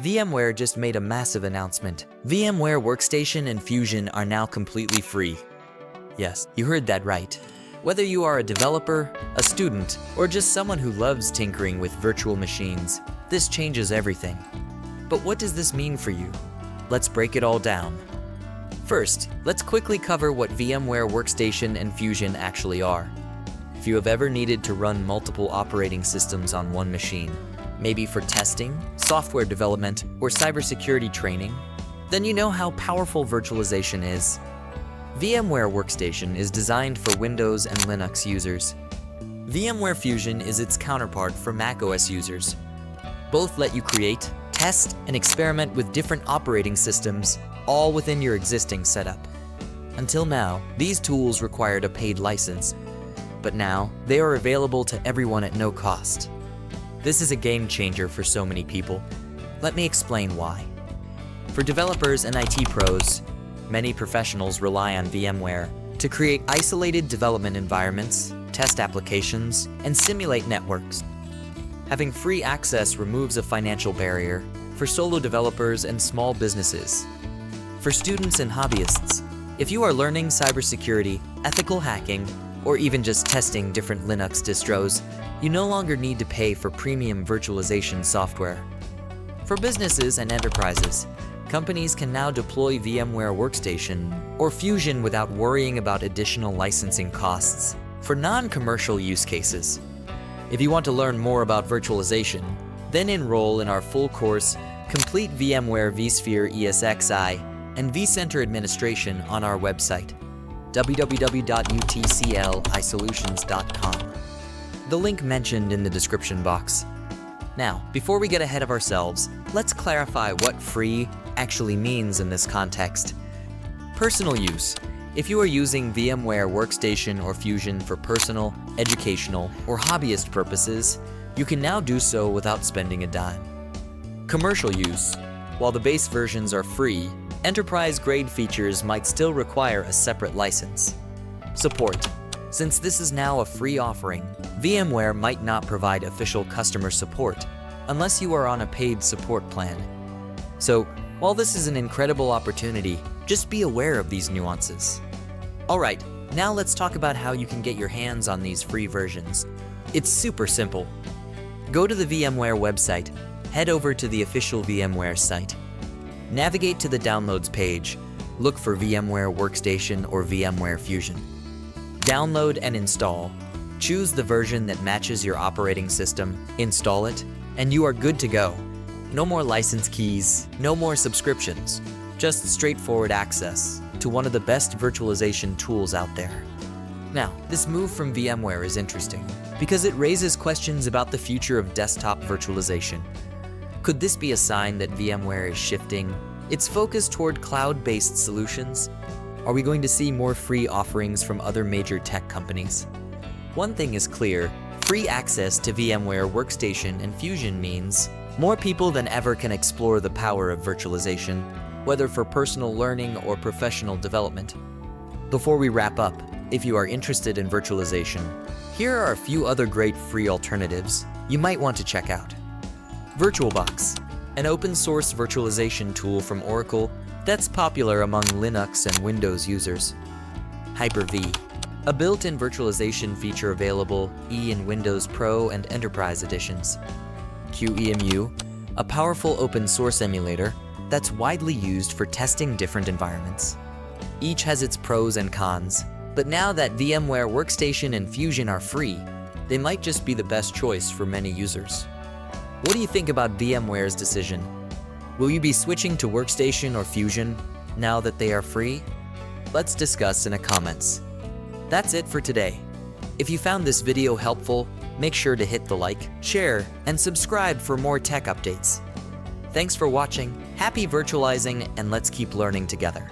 VMware just made a massive announcement. VMware Workstation and Fusion are now completely free. Yes, you heard that right. Whether you are a developer, a student, or just someone who loves tinkering with virtual machines, this changes everything. But what does this mean for you? Let's break it all down. First, let's quickly cover what VMware Workstation and Fusion actually are. If you have ever needed to run multiple operating systems on one machine, maybe for testing, software development, or cybersecurity training, then you know how powerful virtualization is. VMware Workstation is designed for Windows and Linux users. VMware Fusion is its counterpart for macOS users. Both let you create, test, and experiment with different operating systems, all within your existing setup. Until now, these tools required a paid license, but now they are available to everyone at no cost. This is a game changer for so many people. Let me explain why. For developers and IT pros, many professionals rely on VMware to create isolated development environments, test applications, and simulate networks. Having free access removes a financial barrier for solo developers and small businesses. For students and hobbyists, if you are learning cybersecurity, ethical hacking, or even just testing different Linux distros, you no longer need to pay for premium virtualization software. For businesses and enterprises, companies can now deploy VMware Workstation or Fusion without worrying about additional licensing costs for non-commercial use cases. If you want to learn more about virtualization, then enroll in our full course, Complete VMware vSphere ESXi and vCenter Administration on our website, www.utclisolutions.com. The link mentioned in the description box. Now, before we get ahead of ourselves, let's clarify what free actually means in this context. Personal use. If you are using VMware Workstation or Fusion for personal, educational, or hobbyist purposes, you can now do so without spending a dime. Commercial use. While the base versions are free, enterprise-grade features might still require a separate license. Support. Since this is now a free offering, VMware might not provide official customer support unless you are on a paid support plan. So, while this is an incredible opportunity, just be aware of these nuances. Alright, now let's talk about how you can get your hands on these free versions. It's super simple. Go to the VMware website, head over to the official VMware site. Navigate to the Downloads page, look for VMware Workstation or VMware Fusion. Download and install. Choose the version that matches your operating system, install it, and you are good to go. No more license keys, no more subscriptions, just straightforward access to one of the best virtualization tools out there. Now, this move from VMware is interesting because it raises questions about the future of desktop virtualization. Could this be a sign that VMware is shifting its focus toward cloud-based solutions? Are we going to see more free offerings from other major tech companies? One thing is clear, free access to VMware Workstation and Fusion means more people than ever can explore the power of virtualization, whether for personal learning or professional development. Before we wrap up, if you are interested in virtualization, here are a few other great free alternatives you might want to check out. VirtualBox, an open-source virtualization tool from Oracle that's popular among Linux and Windows users. Hyper-V, a built-in virtualization feature available in Windows Pro and Enterprise editions. QEMU, a powerful open-source emulator that's widely used for testing different environments. Each has its pros and cons, but now that VMware Workstation and Fusion are free, they might just be the best choice for many users. What do you think about VMware's decision? Will you be switching to Workstation or Fusion now that they are free? Let's discuss in the comments. That's it for today. If you found this video helpful, make sure to hit the like, share, and subscribe for more tech updates. Thanks for watching, happy virtualizing, and let's keep learning together.